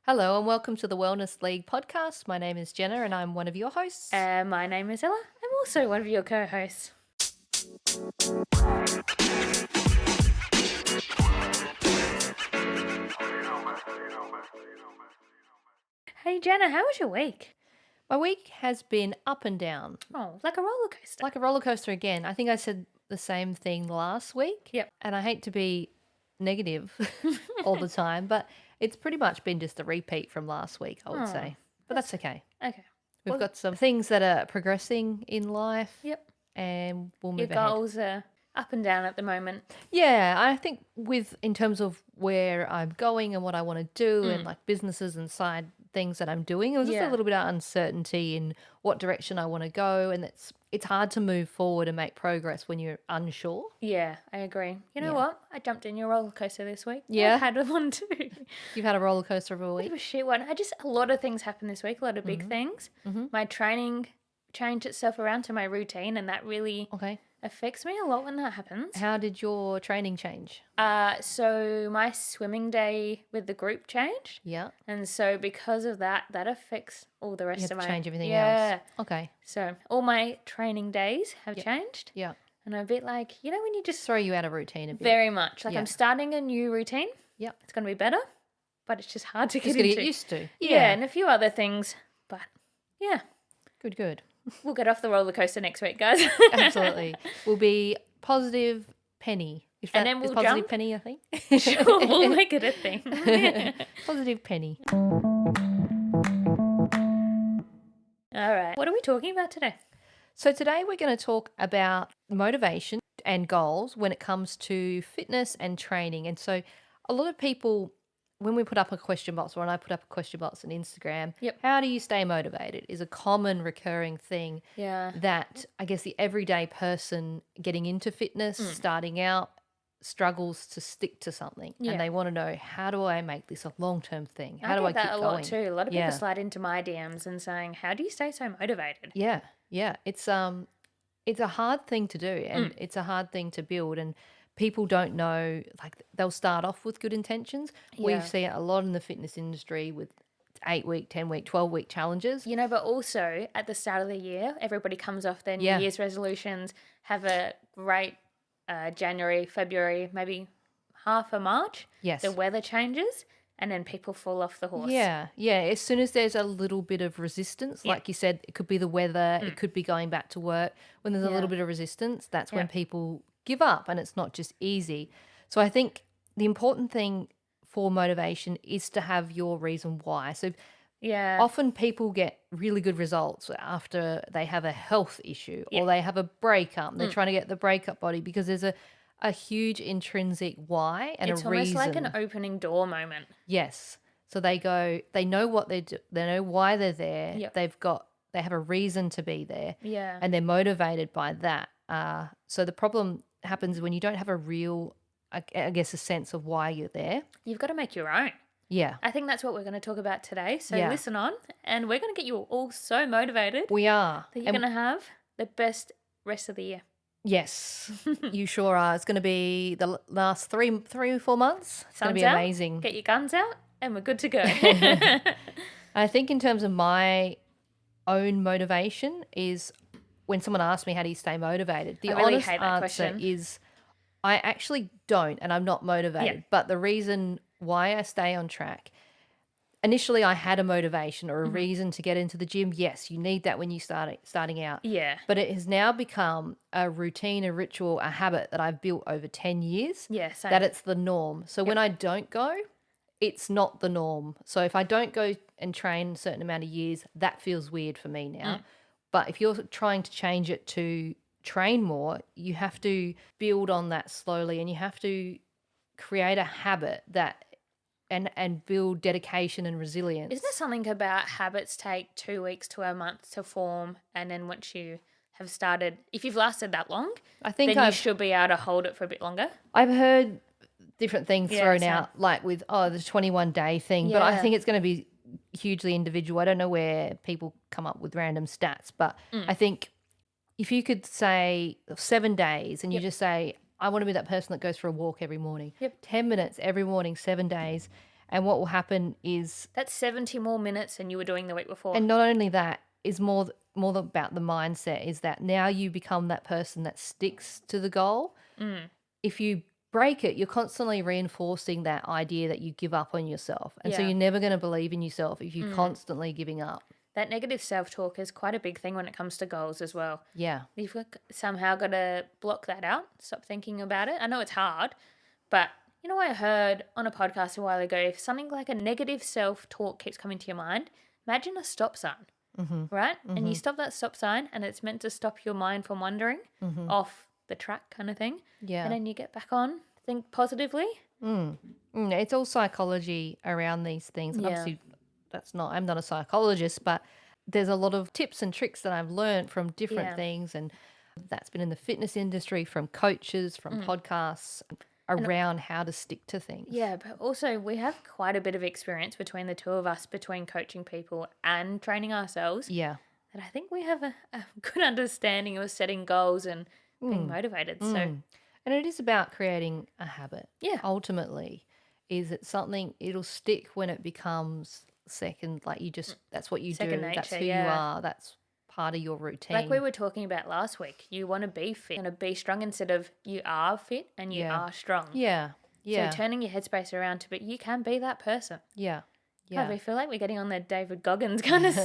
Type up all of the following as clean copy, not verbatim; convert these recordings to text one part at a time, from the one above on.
Hello and welcome to the Wellness League podcast. My name is Jenna and I'm one of your hosts. My name is Ella. I'm also one of your co-hosts. Hey Jenna, how was your week? My week has been up and down, Oh, like a roller coaster. like a roller coaster again. I think I said the same thing last week. Yep. And I hate to be negative all the time, but it's pretty much been just a repeat from last week, I would say. But that's okay. Okay. We've got some things that are progressing in life. Yep. And we'll Your move ahead. goals are up and down at the moment. Yeah, I think in terms of where I'm going and what I want to do and like businesses and side things that I'm doing, it was just a Yeah. little bit of uncertainty in what direction I want to go, and it's hard to move forward and make progress when you're unsure. Yeah, I agree. You know Yeah. what? I jumped in your roller coaster this week. Yeah? I've had one too. You've had a roller coaster of a Bit week. of a shit one. A lot of things happened this week. A lot of big things. My training changed itself around to my routine, and that really Okay. affects me a lot when that happens. How did your training change? So my swimming day with the group changed, Yeah. and so because of that, that affects all the You rest have of to my change everything yeah. else. Okay. So all my training days have changed, Yeah. and I'm a bit like, when you just Throw you out of routine a bit. very much like Yeah. I'm starting a new routine. Yep. It's going to be better, but it's just hard to Just get got to into. get used to. Yeah, and a few other things, but yeah, Good. we'll get off the roller coaster next week, guys. Absolutely. We'll be positive Penny. If And that then is we'll positive jump. Penny, I think. Sure, we'll make it a thing. Positive Penny. All right, what are we talking about today? So today we're going to talk about motivation and goals when it comes to fitness and training. And so a lot of people, when we put up a question box, or when I put up a question box on Instagram, Yep. how do you stay motivated is a common recurring thing Yeah. that I guess the everyday person getting into fitness, starting out, struggles to stick to something. Yeah. And they want to know, how do I make this a long-term thing? How I do I get keep that a going? lot too. A lot of Yeah. people slide into my DMs and saying, "How do you stay so motivated?" Yeah. It's a hard thing to do, and it's a hard thing to build, and people don't know, like they'll start off with good intentions. Yeah. We see it a lot in the fitness industry with 8-week, 10-week, 12-week challenges. But also at the start of the year, everybody comes off their New Yeah. Year's resolutions, have a great January, February, maybe half of March. Yes. The weather changes, and then people fall off the horse. Yeah. As soon as there's a little bit of resistance, like you said, it could be the weather, it could be going back to work. When there's a little bit of resistance, that's when people give up, and it's not just easy. So I think the important thing for motivation is to have your reason why. So Yeah. often people get really good results after they have a health issue or they have a breakup. They're trying to get the breakup body because there's a huge intrinsic why and It's a almost reason. like an opening door moment. Yes. So they know what they do, they know why they're there. Yep. They have a reason to be there. Yeah. And they're motivated by that. So the problem happens when you don't have a real, I guess, a sense of why you're there. You've got to make your own. Yeah, I think that's what we're going to talk about today. So Yeah. listen on, and we're going to get you all so motivated we are. that you're going to have the best rest of the year. Yes, you sure are. It's going to be the last 3 or 4 months. It's going to be Sun's out, amazing. Get your guns out, and we're good to go. I think in terms of my own motivation is when someone asks me, how do you stay motivated? The I really honest hate that answer question. is I actually don't, and I'm not motivated. Yeah. But the reason why I stay on track, initially I had a motivation or a reason to get into the gym. Yes, you need that when you starting out. Yeah. But it has now become a routine, a ritual, a habit that I've built over 10 years. Yeah, same. That it's the norm. So when I don't go, it's not the norm. So if I don't go and train a certain amount of years, that feels weird for me now. But if you're trying to change it to train more, you have to build on that slowly, and you have to create a habit that and build dedication and resilience. Isn't there something about habits take 2 weeks to a month to form, and then once you have started, if you've lasted that long, I think then you should be able to hold it for a bit longer? I've heard different things Yeah, thrown same. out, like with, the 21-day thing. But I Yeah. think it's going to be hugely individual. I don't know where people come up with random stats, but I think if you could say 7 days and you just say, I want to be that person that goes for a walk every morning, Yep. 10 minutes every morning, 7 days, And what will happen is, That's 70 more minutes than you were doing the week before. and not only that, is more about the mindset, is that now you become that person that sticks to the goal. If you break it, you're constantly reinforcing that idea that you give up on yourself. And so Yeah. you're never going to believe in yourself if you're constantly giving up. That negative self-talk is quite a big thing when it comes to goals as well. Yeah. You've somehow got to block that out, stop thinking about it. I know it's hard, but you know, I heard on a podcast a while ago, if something like a negative self-talk keeps coming to your mind, imagine a stop sign, right? And you stop that stop sign and it's meant to stop your mind from wandering off the track kind of thing. Yeah. And then you get back on, think positively. It's all psychology around these things. And Yeah. obviously I'm not a psychologist, but there's a lot of tips and tricks that I've learned from different things. And that's been in the fitness industry, from coaches, from podcasts, around how to stick to things. Yeah, but also we have quite a bit of experience between the two of us, between coaching people and training ourselves. Yeah. That I think we have a good understanding of setting goals and being motivated. So, And it is about creating a habit. Yeah. Ultimately, is it something, it'll stick when it becomes second, like that's what you Second do. That's nature, who you yeah. are. That's part of your routine. like we were talking about last week, you want to be fit and be strong instead of you are fit and you are strong. Yeah. Yeah. So turning your headspace around to, but you can be that person. Yeah. God, we feel like we're getting on the David Goggins kind of.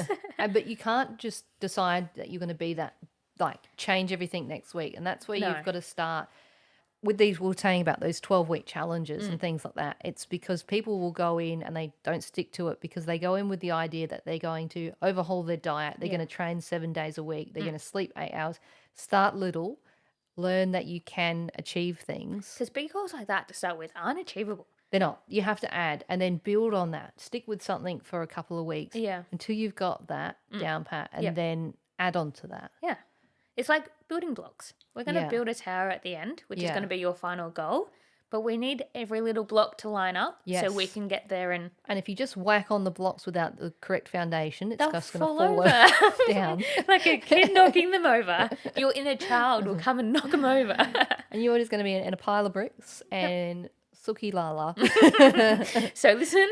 But you can't just decide that you're going to be that, like change everything next week. And that's where you've got to start with these. We were saying about those 12-week challenges and things like that. It's because people will go in and they don't stick to it because they go in with the idea that they're going to overhaul their diet. They're going to train 7 days a week. They're going to sleep 8 hours. Start little, learn that you can achieve things. Because big goals like that to start with aren't achievable. They're not. You have to add and then build on that. Stick with something for a couple of weeks until you've got that down pat, and then add on to that. Yeah. It's like building blocks. We're going to build a tower at the end, which is going to be your final goal. But we need every little block to line up so we can get there. And if you just whack on the blocks without the correct foundation, it's just going to fall fall over. down. Like a kid knocking them over. Your inner child will come and knock them over. And you're just going to be in a pile of bricks and Suki Lala. So listen.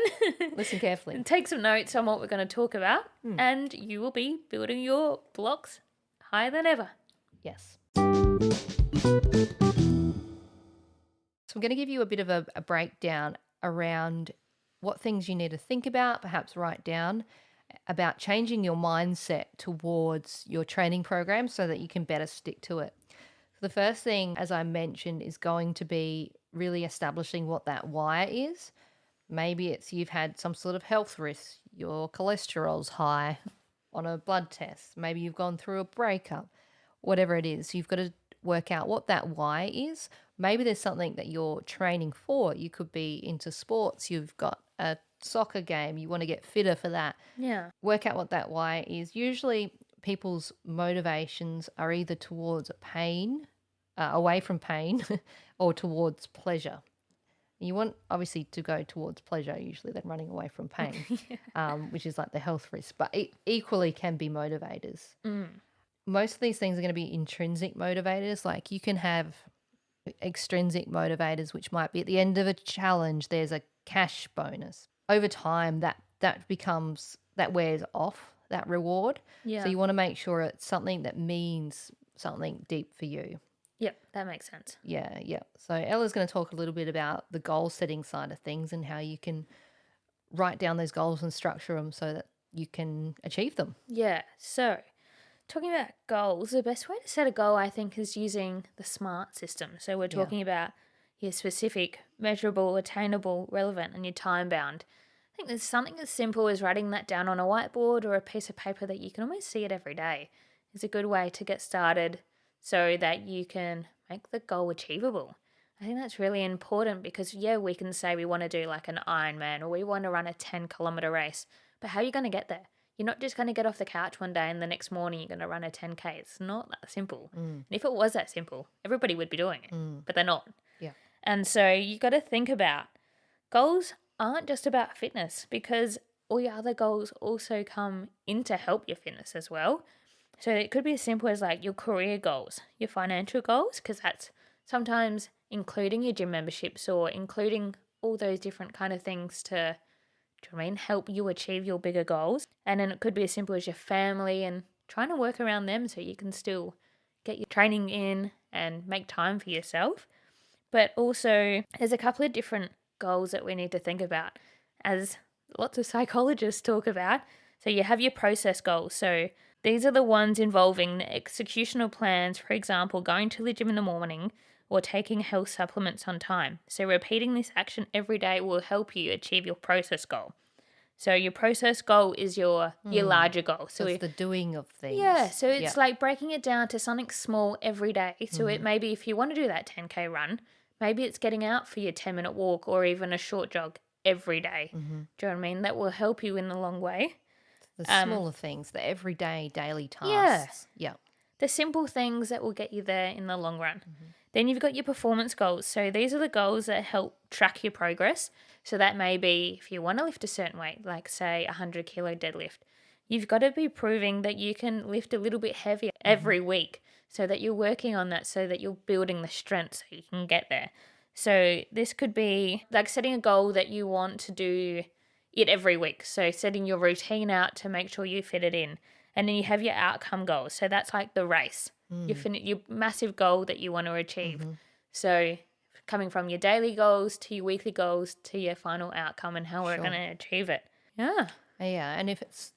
Listen carefully. And take some notes on what we're going to talk about. And you will be building your blocks higher than ever. Yes. So I'm going to give you a bit of a breakdown around what things you need to think about, perhaps write down, about changing your mindset towards your training program so that you can better stick to it. So the first thing, as I mentioned, is going to be really establishing what that why is. Maybe it's you've had some sort of health risk, your cholesterol's high on a blood test. Maybe you've gone through a breakup, whatever it is. You've got to work out what that why is. Maybe there's something that you're training for. You could be into sports. You've got a soccer game. You want to get fitter for that. Yeah. Work out what that why is. Usually people's motivations are either towards pain, away from pain, or towards pleasure. You want obviously to go towards pleasure usually than running away from pain, which is like the health risk, but it equally can be motivators. Most of these things are going to be intrinsic motivators. Like you can have extrinsic motivators, which might be at the end of a challenge, there's a cash bonus. Over time, that becomes, that wears off, that reward. Yeah. So you want to make sure it's something that means something deep for you. Yep, that makes sense. Yeah. So Ella's going to talk a little bit about the goal setting side of things and how you can write down those goals and structure them so that you can achieve them. Yeah, so talking about goals, the best way to set a goal, I think, is using the SMART system. So we're talking about your specific, measurable, attainable, relevant, and your time-bound. I think there's something as simple as writing that down on a whiteboard or a piece of paper that you can almost see it every day. It's a good way to get started so that you can make the goal achievable. I think that's really important because, we can say we want to do like an Ironman or we want to run a 10-kilometer race, but how are you going to get there? You're not just going to get off the couch one day and the next morning you're going to run a 10K. It's not that simple. And if it was that simple, everybody would be doing it, but they're not. Yeah. And so you got to think about goals aren't just about fitness because all your other goals also come in to help your fitness as well. So it could be as simple as like your career goals, your financial goals, because that's sometimes including your gym memberships or including all those different kind of things to, do you know what I mean, help you achieve your bigger goals. And then it could be as simple as your family and trying to work around them so you can still get your training in and make time for yourself. But also there's a couple of different goals that we need to think about, as lots of psychologists talk about. So you have your process goals. So these are the ones involving the executional plans, for example, going to the gym in the morning or taking health supplements on time. So repeating this action every day will help you achieve your process goal. So your process goal is your larger goal. So it's the doing of things. Yeah, so it's like breaking it down to something small every day. So it may be, if you want to do that 10K run, maybe it's getting out for your 10-minute walk or even a short jog every day. Do you know what I mean? That will help you in the long way. The smaller things, the everyday, daily tasks. Yeah. The simple things that will get you there in the long run. Then you've got your performance goals. So these are the goals that help track your progress. So that may be if you want to lift a certain weight, like say 100 kilo deadlift, you've got to be proving that you can lift a little bit heavier every week so that you're working on that, so that you're building the strength so you can get there. So this could be like setting a goal that you want to do it every week. So setting your routine out to make sure you fit it in. And then you have your outcome goals. So that's like the race, your massive goal that you want to achieve. So coming from your daily goals to your weekly goals to your final outcome and how we're going to achieve it. Yeah. Yeah, and if it's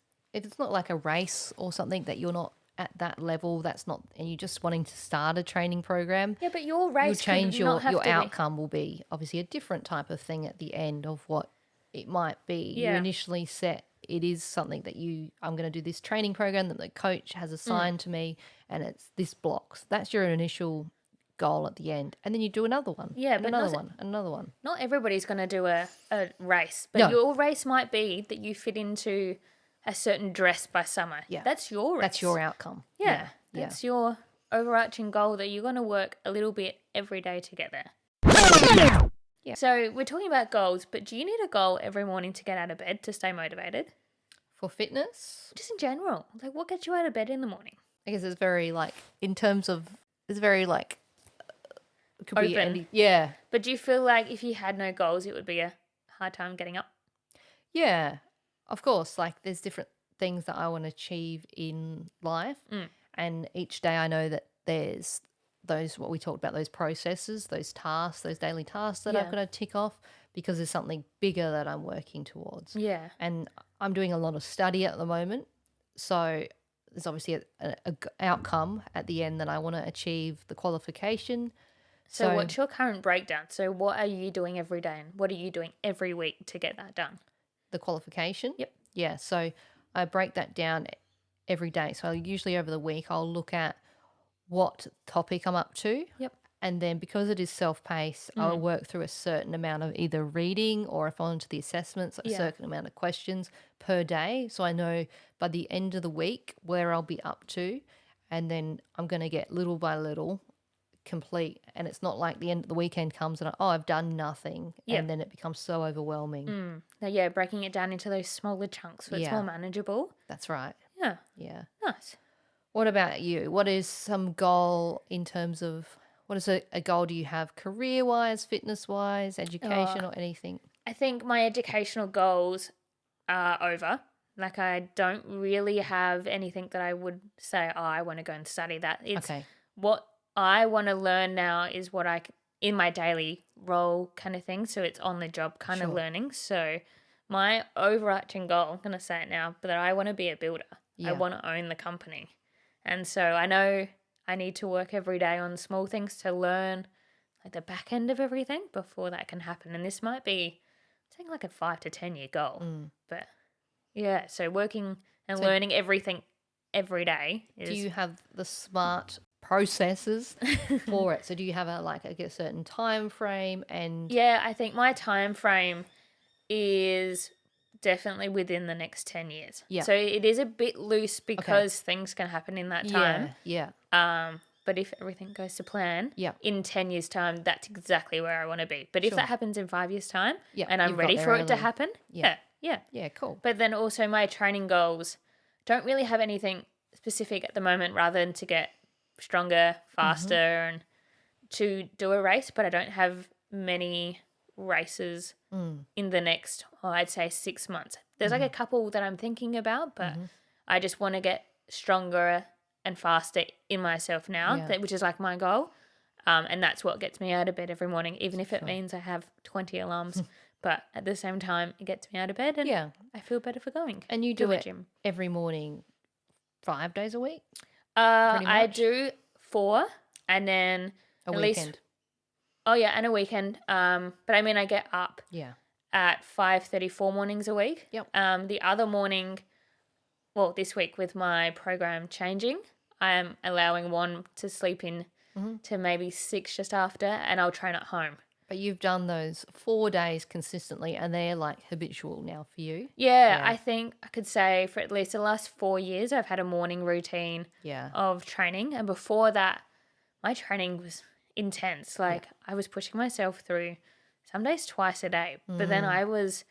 not like a race or something that you're not at that level, that's not, and you're just wanting to start a training program. Yeah, but your race you'll change your outcome will be obviously a different type of thing at the end of what it might be. Yeah. You initially set, it is something that I'm going to do this training program that the coach has assigned to me, and it's this blocks. That's your initial goal at the end, and then you do another one. Yeah, and but another one. Not everybody's going to do a race, but No. your race might be that you fit into a certain dress by summer. Yeah. That's your race. That's your outcome. Yeah. That's your overarching goal that you're going to work a little bit every day to get there. Yeah. So we're talking about goals, but do you need a goal every morning to get out of bed to stay motivated? For fitness, Just in general. Like, what gets you out of bed in the morning? I guess it's very like, in terms of, it's very like, it could be Open. any, yeah. But do you feel like if you had no goals, it would be a hard time getting up? Yeah, of course. Like there's different things that I want to achieve in life. And each day I know that there's those, what we talked about, those processes, those tasks, those daily tasks that I've got to tick off because there's something bigger that I'm working towards. Yeah. And I'm doing a lot of study at the moment. So there's obviously a outcome at the end that I want to achieve, the qualification. So what's your current breakdown? So what are you doing every day and what are you doing every week to get that done? The qualification? Yep. Yeah, so I break that down every day. So usually over the week I'll look at what topic I'm up to. Yep. And then because it is self-paced, I'll work through a certain amount of either reading or if I'm onto the assessments, a certain amount of questions per day. So I know by the end of the week where I'll be up to, and then I'm going to get little by little complete. And it's not like the end of the weekend comes and I've done nothing. And then it becomes so overwhelming. Now, breaking it down into those smaller chunks so it's more manageable. That's right. Yeah. Yeah. Nice. What about you? What is some goal in terms of, what is a goal do you have career-wise, fitness-wise, education or anything? I think my educational goals are over. Like I don't really have anything that I would say, I want to go and study that. It's what I want to learn now is what in my daily role kind of thing. So it's on the job kind of learning. So my overarching goal, I'm going to say it now, but I want to be a builder. I want to own the company. And so I know I need to work every day on small things to learn like the back end of everything before that can happen. And this might be, I think, like a 5 to 10 year goal. But yeah, so working and learning everything every day. Do you have the smart processes for it? So do you have a certain time frame? And yeah, I think my time frame is definitely within the next 10 years. Yeah. So it is a bit loose because things can happen in that time. Yeah. But if everything goes to plan, in 10 years' time, that's exactly where I want to be. But if that happens in 5 years' time and I'm ready for it to happen, yeah, cool. But then also my training goals don't really have anything specific at the moment rather than to get stronger, faster and to do a race, but I don't have many races in the next, I'd say 6 months. There's like a couple that I'm thinking about, but I just want to get stronger and faster in myself now, which is like my goal. And that's what gets me out of bed every morning, even if it means I have 20 alarms. But at the same time, it gets me out of bed and I feel better for going. And you do to it the gym every morning 5 days a week? I do 4 and then A at weekend? least, and a weekend. But I mean, I get up at 5:34 mornings a week. Yep. The other morning, well, this week with my program changing, I am allowing one to sleep in to maybe 6 just after, and I'll train at home. But you've done those 4 days consistently, and they're like habitual now for you? Yeah, I think I could say for at least the last 4 years, I've had a morning routine of training. And before that, my training was intense. Like I was pushing myself through some days twice a day, but then I was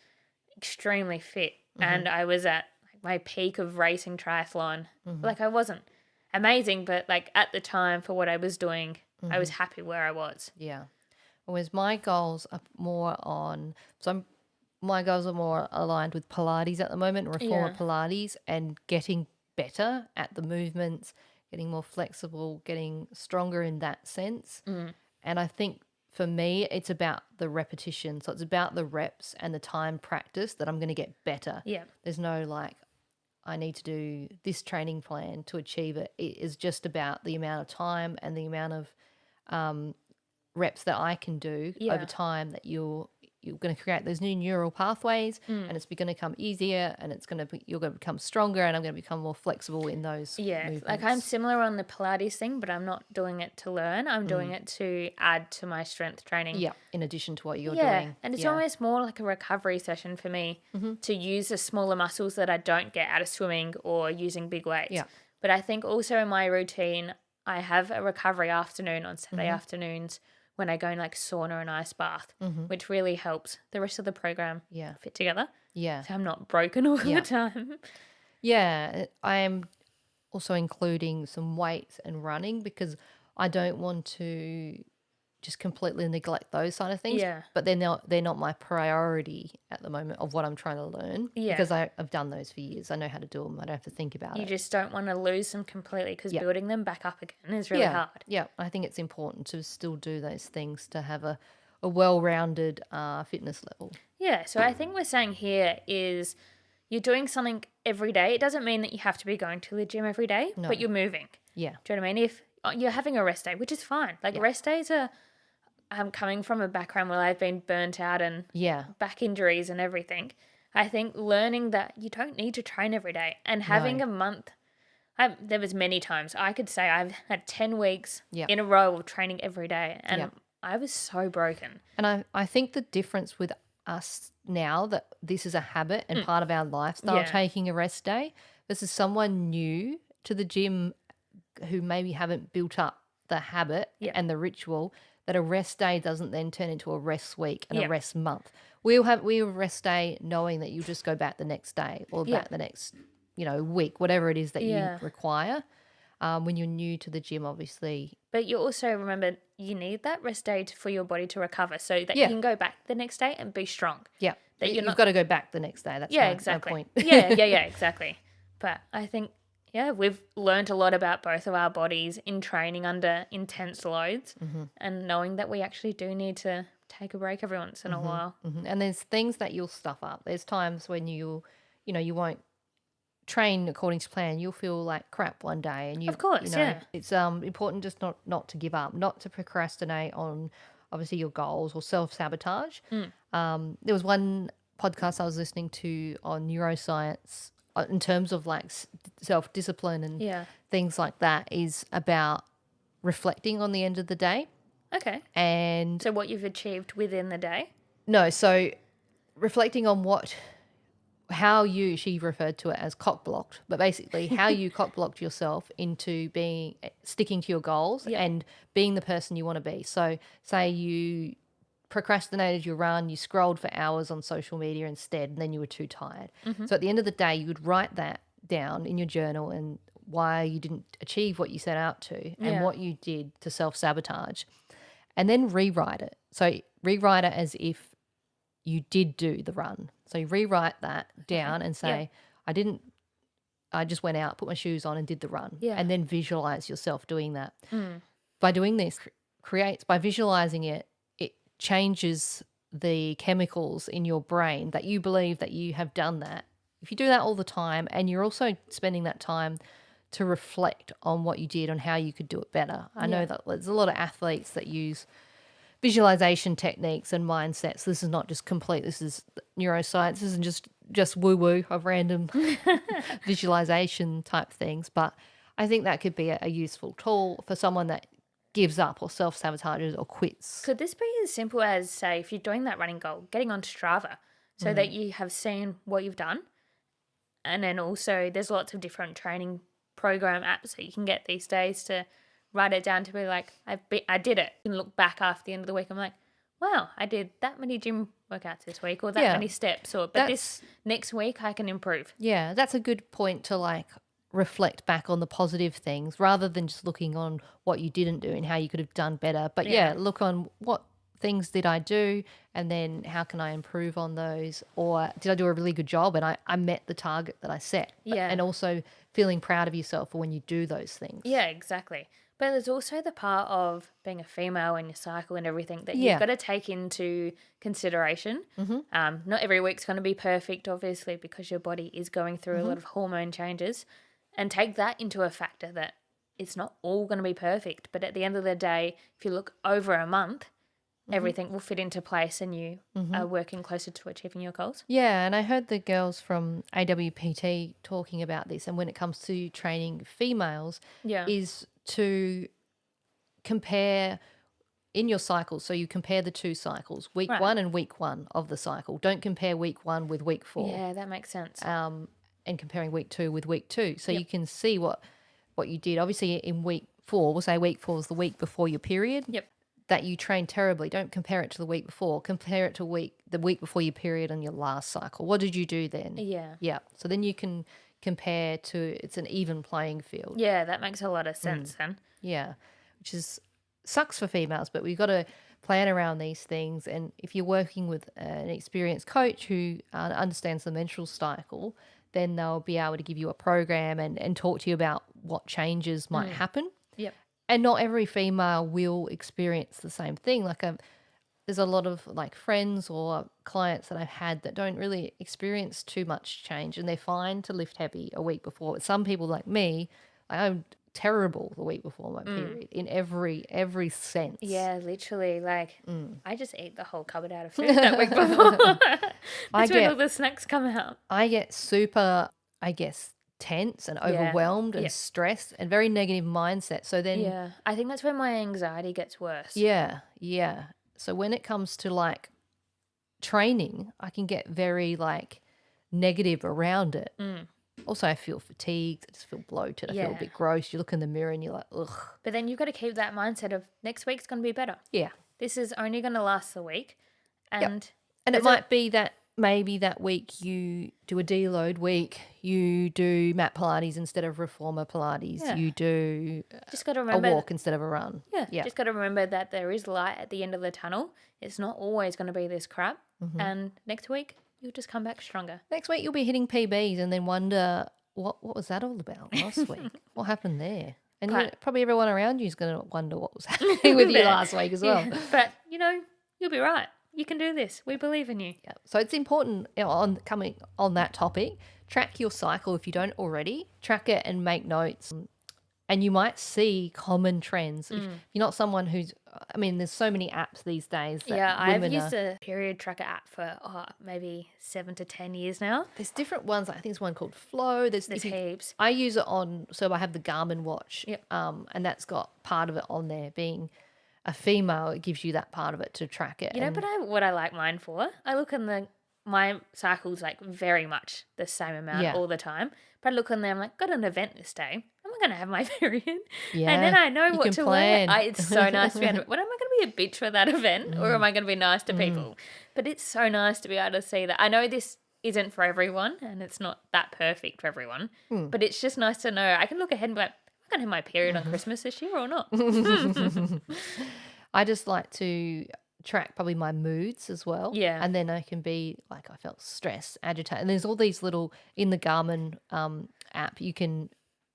extremely fit and I was at my peak of racing triathlon. Like I wasn't amazing, but like at the time for what I was doing, I was happy where I was. Yeah. Whereas my goals are more on, my goals are more aligned with Pilates at the moment, reformer Pilates, and getting better at the movements, getting more flexible, getting stronger in that sense. And I think for me, it's about the repetition. So it's about the reps and the time practice that I'm going to get better. Yeah. There's no like, I need to do this training plan to achieve it. It is just about the amount of time and the amount of reps that I can do over time that you're going to create those new neural pathways and it's going to become easier and you're going to become stronger and I'm going to become more flexible in those movements. Like I'm similar on the Pilates thing, but I'm not doing it to learn. I'm doing it to add to my strength training. Yeah, in addition to what you're doing. And it's almost more like a recovery session for me to use the smaller muscles that I don't get out of swimming or using big weights. Yeah. But I think also in my routine, I have a recovery afternoon on Saturday afternoons when I go in like sauna and ice bath, which really helps the rest of the program fit together. Yeah. So I'm not broken all the time. Yeah. I am also including some weights and running because I don't want to just completely neglect those side of things. Yeah. But they're not my priority at the moment of what I'm trying to learn. Yeah. Because I've done those for years. I know how to do them. I don't have to think about You it. just don't want to lose them completely because building them back up again is really hard. Yeah. I think it's important to still do those things to have a well-rounded fitness level. Yeah. So I think we're saying here is you're doing something every day. It doesn't mean that you have to be going to the gym every day, but you're moving. Yeah. Do you know what I mean? If you're having a rest day, which is fine. Like rest days are, I'm coming from a background where I've been burnt out and back injuries and everything. I think learning that you don't need to train every day and having a month. There was many times I could say I've had 10 weeks in a row of training every day and I was so broken. And I think the difference with us now that this is a habit and part of our lifestyle, taking a rest day, versus someone new to the gym who maybe haven't built up the habit and the ritual, that a rest day doesn't then turn into a rest week and a rest month. We'll rest day knowing that you'll just go back the next day or back the next, week, whatever it is that you require. When you're new to the gym, obviously. But you also remember you need that rest day for your body to recover so that you can go back the next day and be strong. Yeah. You've got to go back the next day. That's exactly. my point. yeah, exactly. But I think, we've learned a lot about both of our bodies in training under intense loads and knowing that we actually do need to take a break every once in a while. And there's things that you'll stuff up. There's times when you won't train according to plan. You'll feel like crap one day. And of course, it's important just not to give up, not to procrastinate on obviously your goals or self-sabotage. There was one podcast I was listening to on neuroscience in terms of like self-discipline and things like that, is about reflecting on the end of the day. Okay. And so what you've achieved within the day? No, so reflecting on she referred to it as cock blocked, but basically how you cock blocked yourself into sticking to your goals and being the person you want to be. So say you procrastinated your run, you scrolled for hours on social media instead, and then you were too tired. So at the end of the day, you would write that down in your journal and why you didn't achieve what you set out to and what you did to self-sabotage, and then rewrite it. So rewrite it as if you did do the run. So you rewrite that down and say, I just went out, put my shoes on and did the run. Yeah. And then visualize yourself doing that. By doing this, by visualizing it, it changes the chemicals in your brain that you believe that you have done that. If you do that all the time, and you're also spending that time to reflect on what you did, on how you could do it better. I know that there's a lot of athletes that use visualization techniques and mindsets. This is not just complete. This is neuroscience. This isn't just woo-woo of random visualization type things. But I think that could be a useful tool for someone that gives up or self-sabotages or quits. Could this be as simple as, say, if you're doing that running goal, getting on Strava so that you have seen what you've done? And then also there's lots of different training program apps that you can get these days to write it down to be like, I did it. You can look back after the end of the week. I'm like, wow, I did that many gym workouts this week, or that many steps, but this next week I can improve. Yeah, that's a good point to like reflect back on the positive things rather than just looking on what you didn't do and how you could have done better. But look on what things did I do, and then how can I improve on those, or did I do a really good job and I met the target that I set. And also feeling proud of yourself for when you do those things. Yeah, exactly. But there's also the part of being a female and your cycle and everything that you've got to take into consideration. Not every week's going to be perfect, obviously, because your body is going through a lot of hormone changes, and take that into a factor that it's not all going to be perfect. But at the end of the day, if you look over a month, everything will fit into place and you are working closer to achieving your goals. Yeah, and I heard the girls from AWPT talking about this, and when it comes to training females, is to compare in your cycle. So you compare the two cycles, week 1 and week 1 of the cycle. Don't compare week 1 with week 4. Yeah, that makes sense. And comparing week 2 with week 2. So you can see what you did. Obviously in week 4, we'll say week 4 is the week before your period. That you trained terribly. Don't compare it to the week before. Compare it to the week before your period on your last cycle. What did you do then? Yeah. So then you can compare to, it's an even playing field. Yeah, that makes a lot of sense then. Yeah, which sucks for females, but we've got to plan around these things. And if you're working with an experienced coach who understands the menstrual cycle, then they'll be able to give you a program and talk to you about what changes might happen. And not every female will experience the same thing. Like there's a lot of like friends or clients that I've had that don't really experience too much change, and they're fine to lift heavy a week before. But some people like me, I'm terrible the week before my period in every sense. Yeah, literally. Like I just eat the whole cupboard out of food that week before. That's when all the snacks come out. I get super, I guess, tense and overwhelmed and stressed and very negative mindset. So then I think that's when my anxiety gets worse. So when it comes to like training, I can get very like negative around it. Also, I feel fatigued. I just feel bloated. I feel a bit gross. You look in the mirror and you're like, ugh. But then you've got to keep that mindset of next week's going to be better. This is only going to last the week. And it might be that maybe that week you do a deload week, you do mat Pilates instead of reformer Pilates, you do just got to remember a walk instead of a run. Just got to remember that there is light at the end of the tunnel. It's not always going to be this crap. And next week, you'll just come back stronger. Next week, you'll be hitting PBs and then wonder, what was that all about last week? What happened there? And probably everyone around you is going to wonder what was happening with you last week as well. But, you'll be right. You can do this. We believe in you. So it's important coming on that topic, track your cycle if you don't already. Track it and make notes. And you might see common trends. If you're not someone who's, there's so many apps these days. That I've used a period tracker app for maybe 7 to 10 years now. There's different ones. I think there's one called Flow. There's heaps. I use it so I have the Garmin watch. And that's got part of it on there. Being a female, it gives you that part of it to track it. But what I like mine for? I look in my cycle's like very much the same amount all the time. But I look on there, I'm like, got an event this day. Am I going to have my period? And then I know what to plan. wear. It's so nice to be able to, what am I going to be a bitch for that event? Or am I going to be nice to people? But it's so nice to be able to see that. I know this isn't for everyone and it's not that perfect for everyone. But it's just nice to know. I can look ahead and be like, am I going to have my period on Christmas this year or not? I just like to track probably my moods as well. Yeah. And then I can be like, I felt stressed, agitated. And there's all these little, in the Garmin app, you can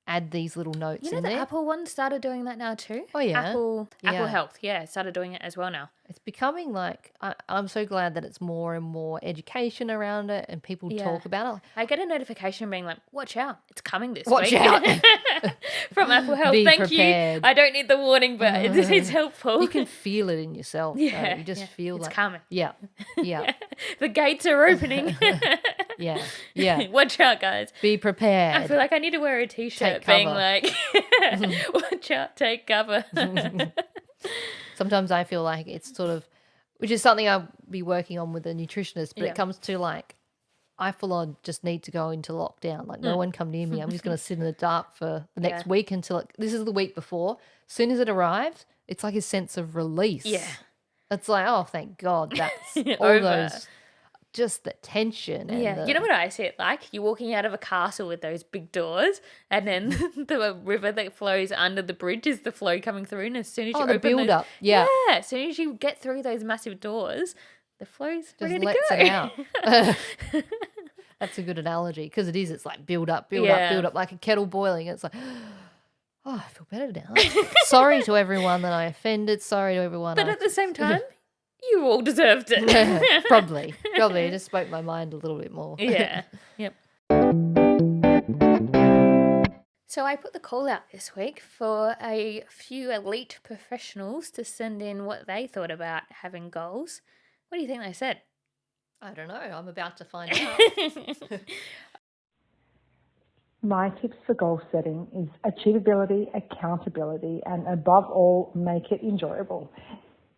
add these little notes You know in the there. Apple one started doing that now too? Oh, yeah. Apple Yeah. Health, started doing it as well now. It's becoming like, I'm so glad that it's more and more education around it and people talk about it. I get a notification being like, watch out, it's coming this Watch week. out. From Apple Health. Be Thank prepared. you. I don't need the warning, but it's helpful. You can feel it in yourself. Yeah, You just feel it's like coming. Yeah. Yeah. The gates are opening. Yeah. Yeah. Watch out, guys. Be prepared. I feel like I need to wear a t-shirt Take being cover. like, watch out, take cover. Sometimes I feel like it's sort of, which is something I'll be working on with a nutritionist, but Yeah. it comes to like, I full on just need to go into lockdown. Like no one come near me. I'm just going to sit in the dark for the next week until this is the week before. As soon as it arrives, it's like a sense of release. Yeah. It's like, oh, thank God that's all Over. those, just the tension. And Yeah, you know what I see it like? You're walking out of a castle with those big doors, and then the river that flows under the bridge is the flow coming through. And as soon as you the open build up. Yeah. as soon as you get through those massive doors, the flow's Just ready to lets go. it out. That's a good analogy because it is. It's like build up, build up, like a kettle boiling. It's like, oh, I feel better now. Sorry to everyone that I offended. Sorry to everyone. But at the same time, you all deserved it. Probably. I just spoke my mind a little bit more. Yeah. Yep. So I put the call out this week for a few elite professionals to send in what they thought about having goals. What do you think they said? I don't know. I'm about to find out. My tips for goal setting is achievability, accountability, and above all, make it enjoyable.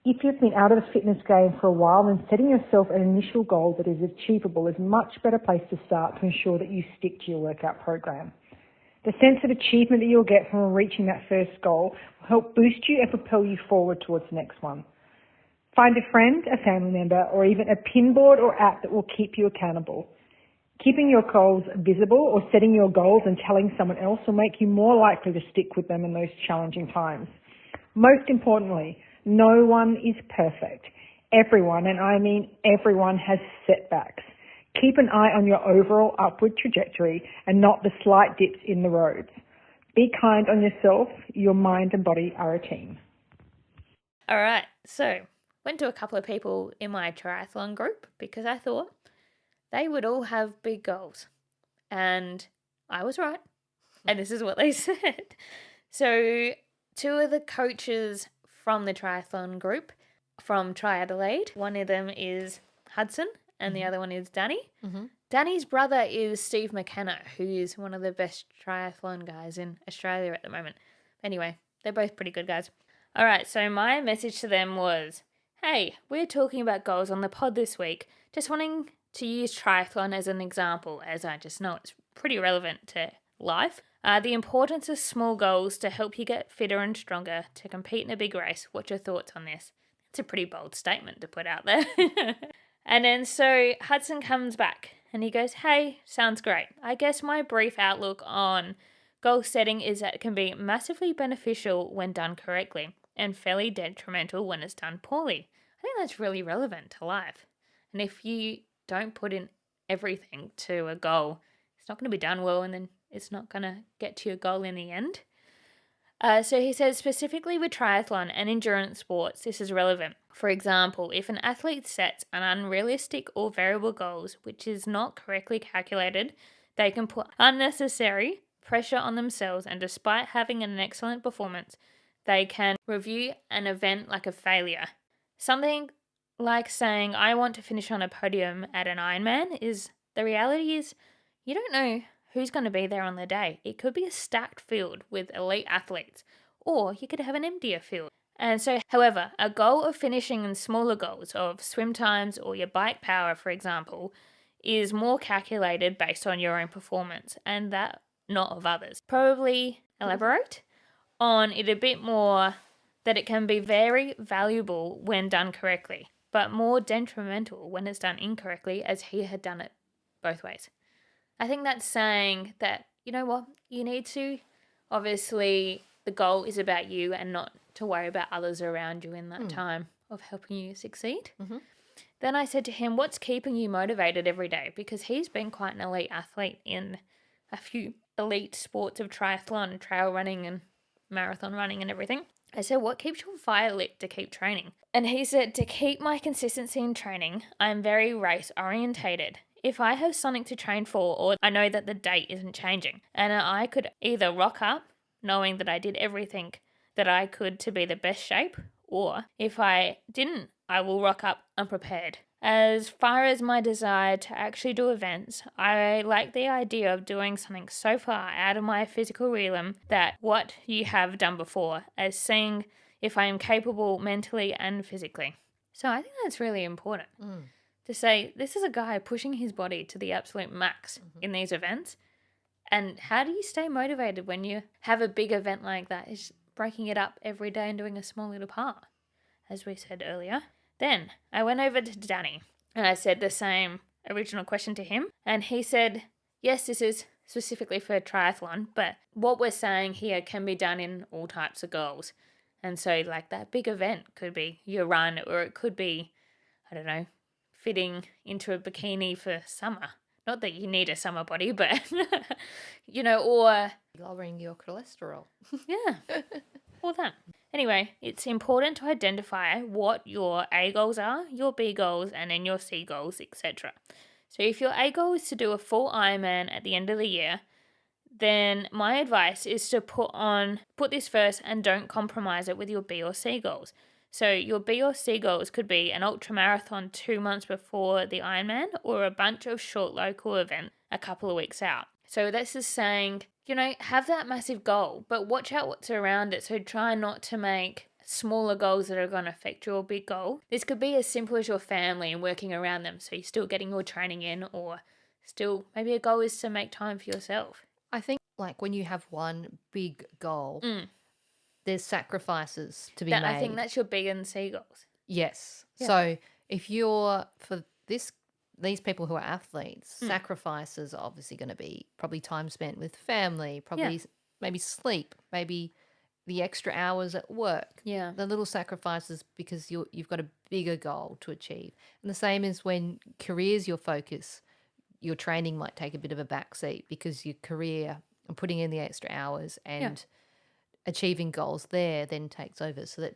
If you've been out of the fitness game for a while, then setting yourself an initial goal that is achievable is a much better place to start to ensure that you stick to your workout program. The sense of achievement that you'll get from reaching that first goal will help boost you and propel you forward towards the next one. Find a friend, a family member, or even a pin board or app that will keep you accountable. Keeping your goals visible or setting your goals and telling someone else will make you more likely to stick with them in those challenging times. Most importantly, no one is perfect. Everyone, and I mean everyone, has setbacks. Keep an eye on your overall upward trajectory and not the slight dips in the roads. Be kind on yourself. Your mind and body are a team. All right, so went to a couple of people in my triathlon group because I thought they would all have big goals. And I was right. And this is what they said. So 2 of the coaches from the triathlon group from Tri Adelaide, one of them is Hudson and the other one is Danny. Mm-hmm. Danny's brother is Steve McKenna, who is one of the best triathlon guys in Australia at the moment. Anyway, they're both pretty good guys. All right, so my message to them was, hey, we're talking about goals on the pod this week. Just wanting to use triathlon as an example, as I just know it's pretty relevant to life. The importance of small goals to help you get fitter and stronger to compete in a big race. What's your thoughts on this? It's a pretty bold statement to put out there. And then so Hudson comes back and he goes, hey, sounds great. I guess my brief outlook on goal setting is that it can be massively beneficial when done correctly and fairly detrimental when it's done poorly. I think that's really relevant to life. And if you don't put in everything to a goal, it's not going to be done well and then it's not going to get to your goal in the end. So he says specifically with triathlon and endurance sports, this is relevant. For example, if an athlete sets an unrealistic or variable goals, which is not correctly calculated, they can put unnecessary pressure on themselves, and despite having an excellent performance, they can review an event like a failure. Something like saying, I want to finish on a podium at an Ironman the reality is you don't know who's going to be there on the day. It could be a stacked field with elite athletes, or you could have an emptier field. And so, however, a goal of finishing in smaller goals of swim times or your bike power, for example, is more calculated based on your own performance and that not of others. Probably elaborate on it a bit more, that it can be very valuable when done correctly, but more detrimental when it's done incorrectly, as he had done it both ways. I think that's saying that, you know what, you need to, obviously the goal is about you and not to worry about others around you in that time of helping you succeed. Mm-hmm. Then I said to him, what's keeping you motivated every day? Because he's been quite an elite athlete in a few elite sports of triathlon, trail running and marathon running and everything. I said, what keeps your fire lit to keep training? And he said, to keep my consistency in training, I'm very race orientated. If I have something to train for, or I know that the date isn't changing, and I could either rock up knowing that I did everything that I could to be the best shape, or if I didn't, I will rock up unprepared. As far as my desire to actually do events, I like the idea of doing something so far out of my physical realm that what you have done before, as seeing if I am capable mentally and physically. So I think that's really important to say this is a guy pushing his body to the absolute max in these events. And how do you stay motivated when you have a big event like that? Is breaking it up every day and doing a small little part, as we said earlier. Then I went over to Danny and I said the same original question to him. And he said, yes, this is specifically for triathlon, but what we're saying here can be done in all types of goals. And so like that big event could be your run, or it could be, I don't know, fitting into a bikini for summer. Not that you need a summer body, but, or... Lowering your cholesterol. Yeah, all that. Anyway, it's important to identify what your A goals are, your B goals, and then your C goals, etc. So if your A goal is to do a full Ironman at the end of the year, then my advice is to put this first and don't compromise it with your B or C goals. So your B or C goals could be an ultra marathon 2 months before the Ironman, or a bunch of short local events a couple of weeks out. So this is saying, have that massive goal, but watch out what's around it. So try not to make smaller goals that are going to affect your big goal. This could be as simple as your family and working around them. So you're still getting your training in, or still maybe a goal is to make time for yourself. I think like when you have one big goal, there's sacrifices to be made. I think that's your B and C goals. Yes. Yeah. So if you're, for these people who are athletes, sacrifices are obviously going to be probably time spent with family, probably maybe sleep, maybe the extra hours at work. Yeah. The little sacrifices because you've got a bigger goal to achieve. And the same as when career's your focus, your training might take a bit of a backseat because your career and putting in the extra hours and achieving goals there then takes over. So that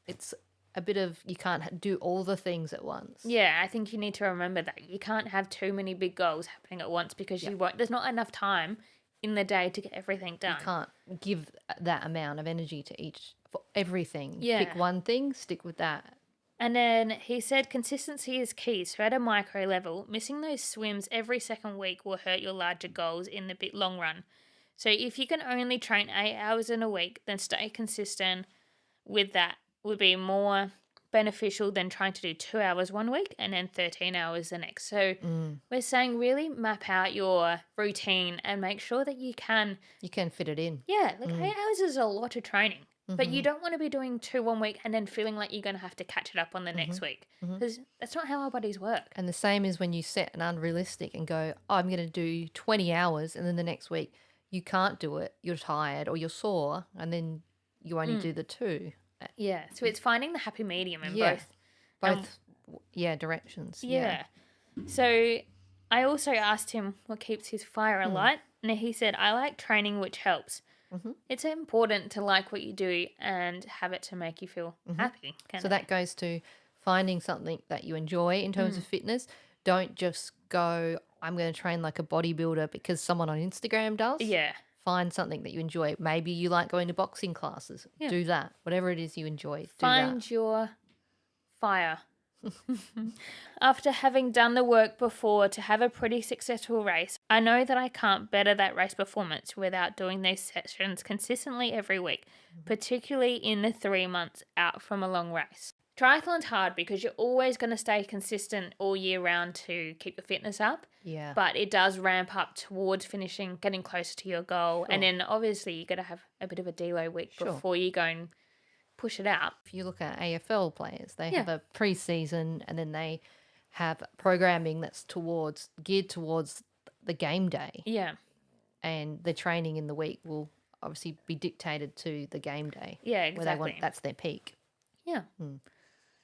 it's a bit of, you can't do all the things at once. Yeah, I think you need to remember that. You can't have too many big goals happening at once because there's not enough time in the day to get everything done. You can't give that amount of energy to for everything. Yeah. Pick one thing, stick with that. And then he said consistency is key. So at a micro level, missing those swims every second week will hurt your larger goals in the long run. So if you can only train 8 hours in a week, then stay consistent with that would be more beneficial than trying to do 2 hours one week and then 13 hours the next. So we're saying really map out your routine and make sure that you can fit it in. Yeah, 8 hours is a lot of training. But you don't want to be doing 2 one week and then feeling like you're going to have to catch it up on the next week, because that's not how our bodies work. And the same is when you set an unrealistic and go, I'm going to do 20 hours, and then the next week you can't do it, you're tired or you're sore, and then you only do the 2. Yeah, so it's finding the happy medium in both directions. Yeah. So I also asked him what keeps his fire alight, and he said, I like training, which helps. It's important to like what you do and have it to make you feel happy. So that goes to finding something that you enjoy in terms of fitness. Don't just go, I'm going to train like a bodybuilder because someone on Instagram does. Yeah. Find something that you enjoy. Maybe you like going to boxing classes. Yeah. Do that. Whatever it is you enjoy, Find your fire. After having done the work before to have a pretty successful race, I know that I can't better that race performance without doing those sessions consistently every week, particularly in the 3 months out from a long race. Triathlon's hard because you're always going to stay consistent all year round to keep your fitness up. Yeah. But it does ramp up towards finishing, getting closer to your goal. Sure. And then obviously you got to have a bit of a deload week before you go and push it out. If you look at AFL players, they have a pre-season and then they have programming that's geared towards the game day. Yeah. And the training in the week will obviously be dictated to the game day. Yeah, exactly. That's their peak. Yeah.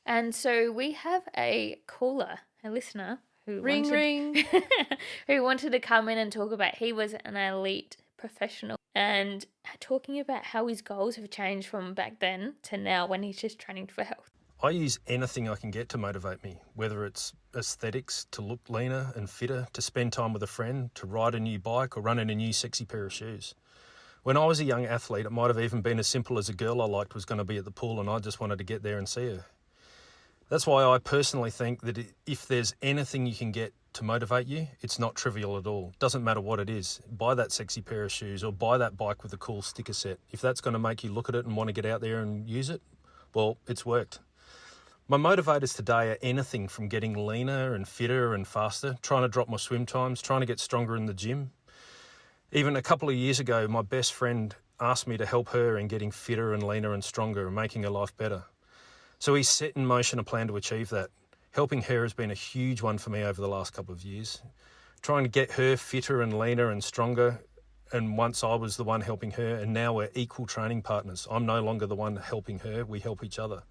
And so we have a caller, a listener who Ring, ring. who wanted to come in and talk about he was an elite professional and talking about how his goals have changed from back then to now when he's just training for health. I use anything I can get to motivate me, whether it's aesthetics, to look leaner and fitter, to spend time with a friend, to ride a new bike or run in a new sexy pair of shoes. When I was a young athlete, it might have even been as simple as a girl I liked was going to be at the pool and I just wanted to get there and see her. That's why I personally think that if there's anything you can get to motivate you, it's not trivial at all. Doesn't matter what it is. Buy that sexy pair of shoes or buy that bike with a cool sticker set. If that's going to make you look at it and want to get out there and use it, well, it's worked. My motivators today are anything from getting leaner and fitter and faster, trying to drop my swim times, trying to get stronger in the gym. Even a couple of years ago, my best friend asked me to help her in getting fitter and leaner and stronger and making her life better. So he set in motion a plan to achieve that. Helping her has been a huge one for me over the last couple of years. Trying to get her fitter and leaner and stronger, and once I was the one helping her, and now we're equal training partners. I'm no longer the one helping her, we help each other.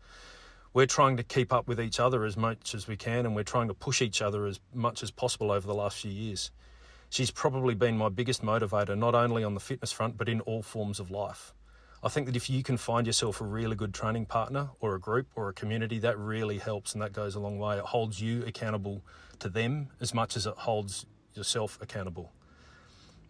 We're trying to keep up with each other as much as we can, and we're trying to push each other as much as possible over the last few years. She's probably been my biggest motivator, not only on the fitness front, but in all forms of life. I think that if you can find yourself a really good training partner or a group or a community, that really helps and that goes a long way. It holds you accountable to them as much as it holds yourself accountable.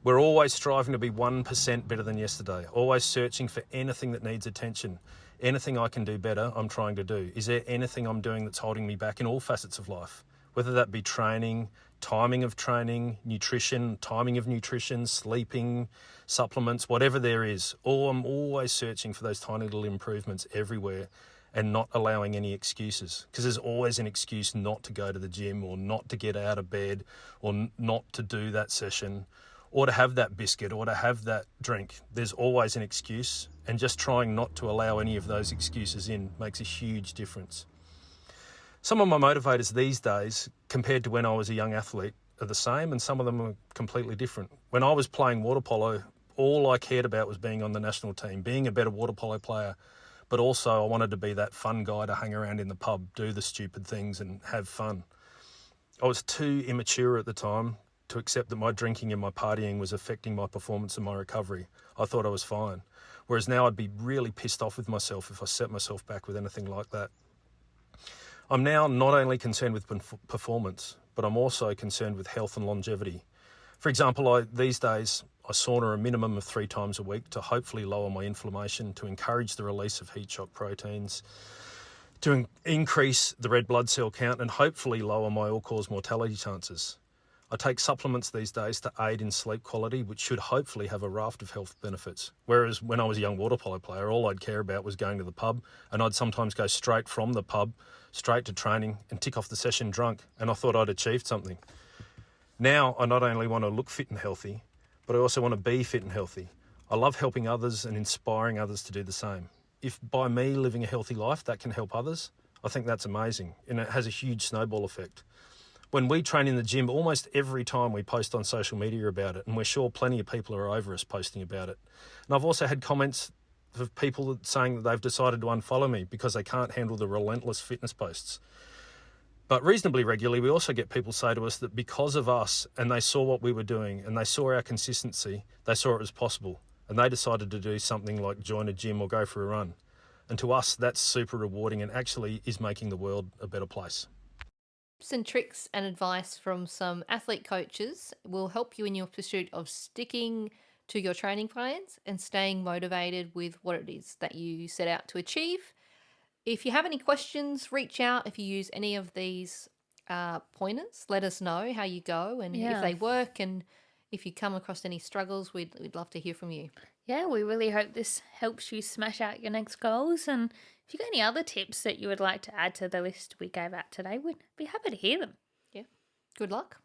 We're always striving to be 1% better than yesterday, always searching for anything that needs attention. Anything I can do better, I'm trying to do. Is there anything I'm doing that's holding me back in all facets of life? Whether that be training, timing of training, nutrition, timing of nutrition, sleeping, supplements, whatever there is. I'm always searching for those tiny little improvements everywhere and not allowing any excuses, because there's always an excuse not to go to the gym or not to get out of bed or not to do that session or to have that biscuit or to have that drink. There's always an excuse, and just trying not to allow any of those excuses in makes a huge difference. Some of my motivators these days, compared to when I was a young athlete, are the same, and some of them are completely different. When I was playing water polo, all I cared about was being on the national team, being a better water polo player, but also I wanted to be that fun guy to hang around in the pub, do the stupid things and have fun. I was too immature at the time to accept that my drinking and my partying was affecting my performance and my recovery. I thought I was fine. Whereas now I'd be really pissed off with myself if I set myself back with anything like that. I'm now not only concerned with performance, but I'm also concerned with health and longevity. For example, these days, I sauna a minimum of 3 times a week to hopefully lower my inflammation, to encourage the release of heat shock proteins, to increase the red blood cell count and hopefully lower my all-cause mortality chances. I take supplements these days to aid in sleep quality, which should hopefully have a raft of health benefits. Whereas when I was a young water polo player, all I'd care about was going to the pub, and I'd sometimes go straight from the pub, straight to training and tick off the session drunk, and I thought I'd achieved something. Now I not only want to look fit and healthy, but I also want to be fit and healthy. I love helping others and inspiring others to do the same. If by me living a healthy life that can help others, I think that's amazing, and it has a huge snowball effect. When we train in the gym, almost every time we post on social media about it, and we're sure plenty of people are over us posting about it. And I've also had comments of people saying that they've decided to unfollow me because they can't handle the relentless fitness posts. But reasonably regularly, we also get people say to us that because of us, and they saw what we were doing, and they saw our consistency, they saw it was possible, and they decided to do something like join a gym or go for a run. And to us, that's super rewarding and actually is making the world a better place. Tips and tricks and advice from some athlete coaches will help you in your pursuit of sticking to your training plans and staying motivated with what it is that you set out to achieve. If you have any questions, reach out. If you use any of these pointers, let us know how you go and if they work, and if you come across any struggles, we'd love to hear from you. Yeah, we really hope this helps you smash out your next goals. And if you've got any other tips that you would like to add to the list we gave out today, we'd be happy to hear them. Yeah. Good luck.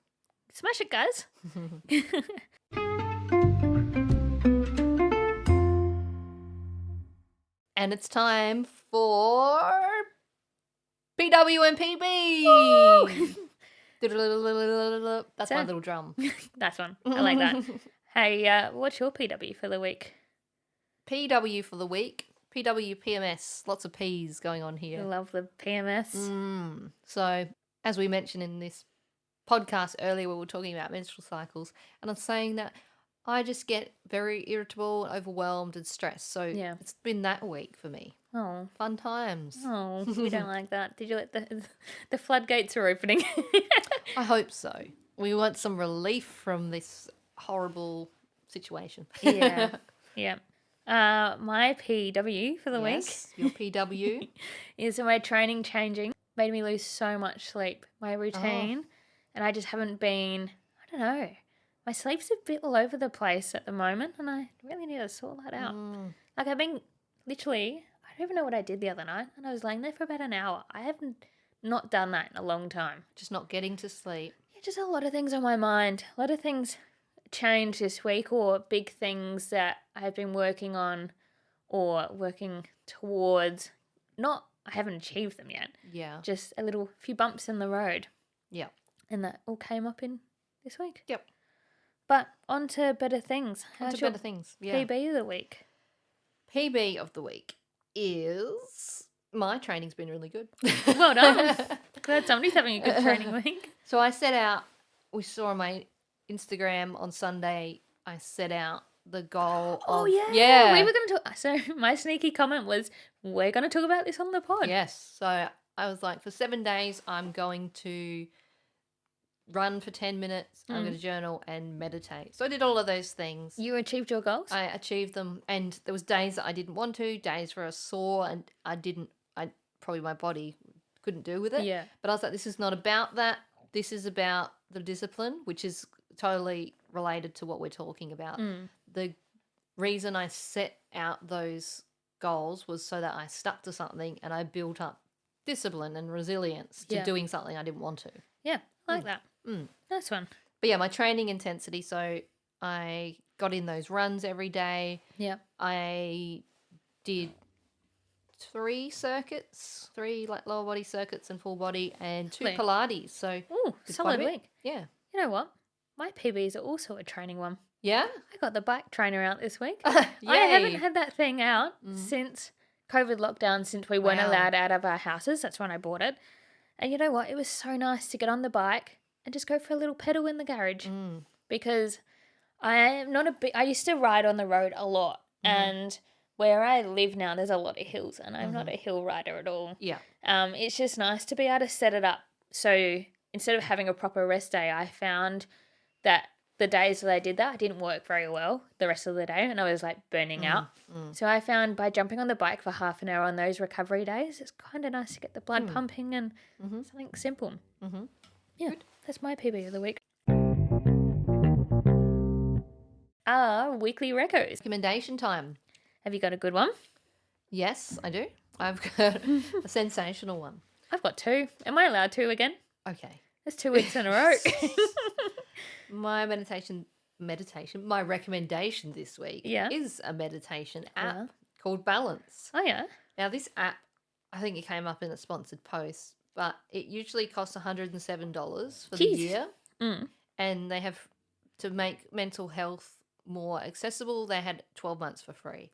Smash it, guys. And it's time for PW and PB. That's my little drum. That's one. I like that. Hey, what's your PW for the week? PW for the week PWPMS, lots of P's going on I here. love the PMS. So, as we mentioned in this podcast earlier, we were talking about menstrual cycles, and I'm saying that I just get very irritable, overwhelmed, and stressed. So, Yeah. it's been that week for me. Oh, Fun times. oh, we don't like that. Did you let the floodgates are opening? I hope so. We want some relief from this horrible situation. Yeah, yeah. My PW for the Yes, your PW. week is my training changing. Made me lose so much sleep. My routine, and I just haven't been. I don't know. My sleep's a bit all over the place at the moment, and I really need to sort that out. Like I've been literally. I don't even know what I did the other night, and I was laying there for about an hour. I haven't not done that in a long time. Just not getting to sleep. Yeah, just a lot of things on my mind. A lot of things changed this week, or big things that I've been working on or working towards. Not, I haven't achieved them yet. Yeah. Just a little few bumps in the road. Yeah. And that all came up in this week. Yep. But on to better things. On How's to your better things. Yeah. PB of the week? PB of the week is my training's been really good. Well done. Glad somebody's having a good training week. So I set out, we saw on my Instagram on Sunday, I set out the goal Oh, of. yeah. Yeah. We were going to talk. So my sneaky comment was, we're going to talk about this on the pod. Yes. So I was like, for 7 days, I'm going to run for 10 minutes, I'm going to journal and meditate. So I did all of those things. You achieved your goals? I achieved them, and there was days that I didn't want to, days where I was sore, and probably my body couldn't do with it. Yeah. But I was like, this is not about that. This is about the discipline, which is totally related to what we're talking about. The reason I set out those goals was so that I stuck to something and I built up discipline and resilience to Yeah. doing something I didn't want to. Yeah, I like that. Nice one. But yeah, my training intensity, so I got in those runs every day. Yeah. I did 3 circuits, 3 like lower body circuits and full body, and 2 Lovely. Pilates. So Ooh, did quite a solid bit. week. Yeah. You know what? My PBs are also a training one. Yeah? I got the bike trainer out this week. I haven't Yay. had that thing out since COVID lockdown, since we weren't Wow. allowed out of our houses. That's when I bought it. And you know what? It was so nice to get on the bike and just go for a little pedal in the garage because I'm not a big. I used to ride on the road a lot, and where I live now, there's a lot of hills, and I'm not a hill rider at all. Yeah. It's just nice to be able to set it up. So instead of having a proper rest day, I found that the days that I did that, I didn't work very well the rest of the day, and I was like burning out. So I found by jumping on the bike for half an hour on those recovery days, it's kind of nice to get the blood pumping and something simple. Yeah, that's my PB of the week. Weekly recos. Recommendation time. Have you got a good one? Yes, I do. I've got a sensational one. I've got 2. Am I allowed 2 again? Okay. That's 2 weeks in a row. My my recommendation this week is a meditation app called Balance. Oh, yeah. Now, this app, I think it came up in a sponsored post, but it usually costs $107 for the Jeez. year. And they have, to make mental health more accessible, they had 12 months for free.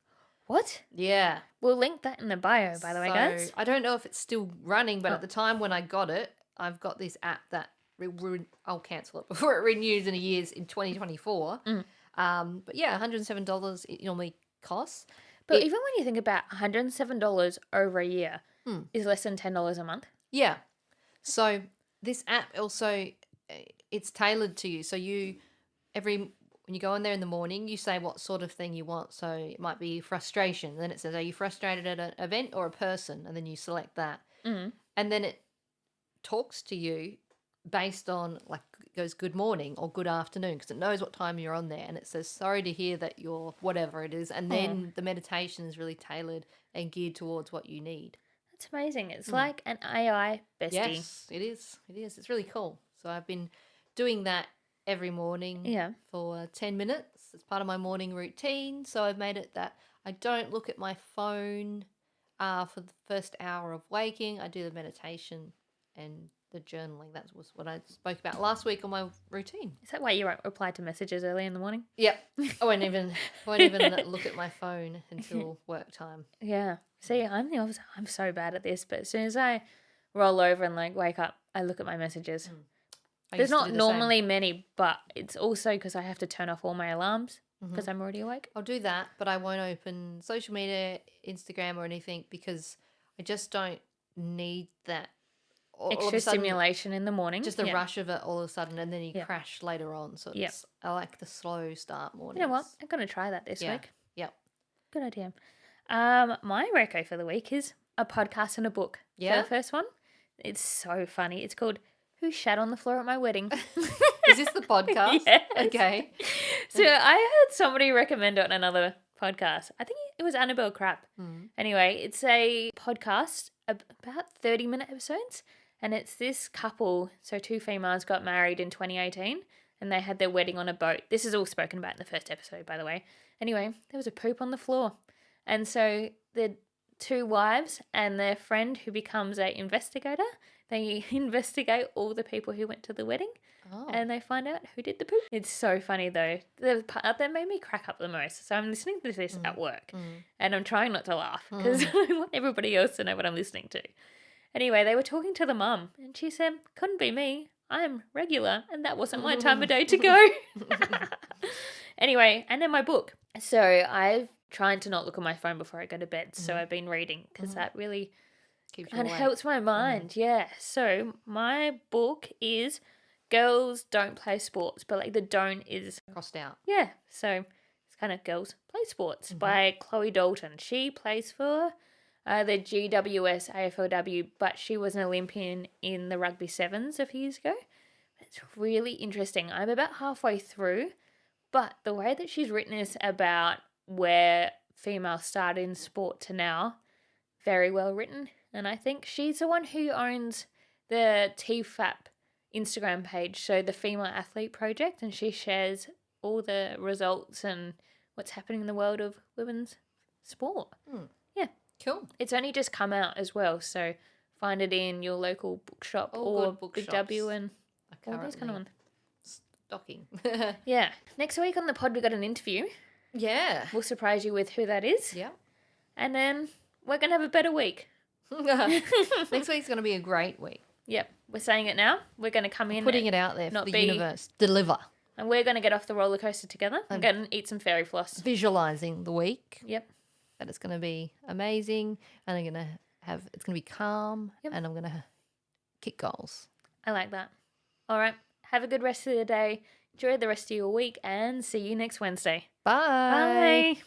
What? Yeah. We'll link that in the bio, by the way, guys. I don't know if it's still running, but at the time when I got it, I've got this app that I'll cancel it before it renews in a year's in 2024. But yeah, $107 it normally costs. But even when you think about $107 over a year is less than $10 a month. Yeah. So this app also, it's tailored to you. So when you go in there in the morning, you say what sort of thing you want. So it might be frustration. Then it says, are you frustrated at an event or a person? And then you select that. And then it talks to you based on, like, it goes good morning or good afternoon, because it knows what time you're on there, and it says sorry to hear that you're whatever it is, and then the meditation is really tailored and geared towards what you need. That's amazing. It's like an AI bestie. Yes, it is. It's really cool. So I've been doing that every morning for 10 minutes. It's part of my morning routine. So I've made it that I don't look at my phone for the first hour of waking. I do the meditation and the journaling. That was what I spoke about last week on my routine. Is that why you won't reply to messages early in the morning? Yep. I won't even look at my phone until work time. Yeah. See, I'm the opposite. I'm so bad at this, but as soon as I roll over and like wake up, I look at my messages. There's not normally many, but it's also because I have to turn off all my alarms because I'm already awake. I'll do that, but I won't open social media, Instagram or anything because I just don't need that Extra stimulation in the morning. Just the rush of it all of a sudden, and then you crash later on. So I like the slow start mornings. You know what? I'm going to try that this week. Yep. Good idea. My reco for the week is a podcast and a book. Yeah. The first one, it's so funny. It's called Who Shat on the Floor at My Wedding? Is this the podcast? Yes. Okay. So I heard somebody recommend it on another podcast. I think it was Annabelle Crapp. Anyway, it's a podcast about 30-minute episodes, and it's this couple. So two females got married in 2018, and they had their wedding on a boat. This is all spoken about in the first episode, by the way. Anyway, there was a poop on the floor. And so the two wives and their friend who becomes an investigator, they investigate all the people who went to the wedding and they find out who did the poop. It's so funny though. The part that made me crack up the most. So I'm listening to this at work and I'm trying not to laugh because I want everybody else to know what I'm listening to. Anyway, they were talking to the mum and she said, couldn't be me. I'm regular and that wasn't my time of day to go. Anyway, and in my book. So I've tried to not look at my phone before I go to bed. So I've been reading because that really helps my mind. Yeah. So my book is Girls Don't Play Sports, but like the don't is crossed out. Yeah. So it's kind of Girls Play Sports by Chloe Dalton. She plays for the GWS AFLW, but she was an Olympian in the rugby sevens a few years ago. It's really interesting. I'm about halfway through, but the way that she's written is about where females started in sport to now, very well written. And I think she's the one who owns the TFAP Instagram page, so the Female Athlete Project, and she shares all the results and what's happening in the world of women's sport. Yeah. Cool. It's only just come out as well, so find it in your local bookshop or Big W and all those kind of ones. Stocking. Yeah. Next week on the pod, we got an interview. Yeah. We'll surprise you with who that is. Yeah. And then we're going to have a better week. Next week's going to be a great week. Yep. We're saying it now. We're going to come in. Putting it out there for the universe. Deliver. And we're going to get off the roller coaster together and go and eat some fairy floss. Visualising the week. Yep. That it's going to be amazing. And it's going to be calm. Yep. And I'm going to kick goals. I like that. All right. Have a good rest of the day. Enjoy the rest of your week and see you next Wednesday. Bye. Bye.